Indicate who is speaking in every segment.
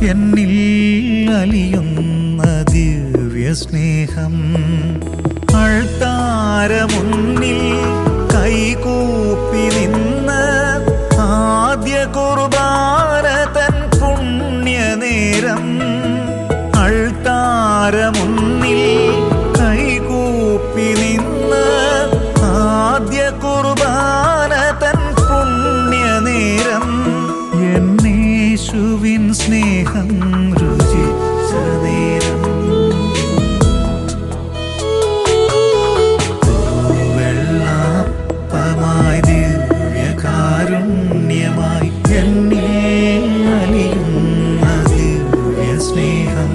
Speaker 1: എന്നിൽ അലിയുന്ന ദിവ്യസ്നേഹം അൾത്താരമുന്നിൽ കൈകൂപ്പി നിന്ന് ആദ്യ കുർബാന തൻ പുണ്യനേരം അൾത്താരമുന്നിൽ കൈകൂപ്പി നിന്ന് ആദ്യ കുർബാന തൻ പുണ്യനേരം എന്നേശുവിൻ സ്നേഹം രുചിച്ച നേരം വെള്ളാപ്പമായി ദിവ്യകാരുണ്യമായി എന്നിൽ അലിയുന്ന ദിവ്യസ്നേഹം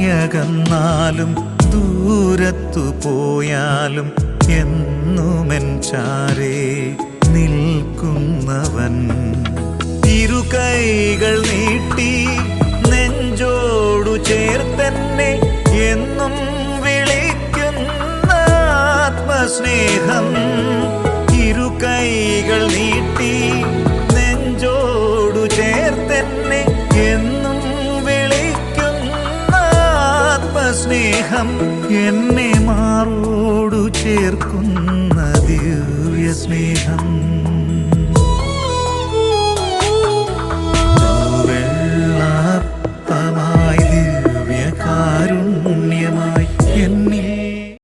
Speaker 1: എത്രയകന്നാലും ദൂരത്തു പോയാലും എന്നുമെൻ ചാരേ നിൽക്കുന്നവൻ ഇരുകൈകൾ നീട്ടി നെഞ്ചോടു ചേർത്തെന്നെ എന്നും വിളിക്കുന്ന ആത്മസ്നേഹം ഇരുകൈകൾ നീട്ടി നെഞ്ചോടു ചേർത്തെന്നെ എന്നും സ്നേഹം എന്നെ മാറോടു ചേർക്കുന്ന ദിവ്യസ്നേഹം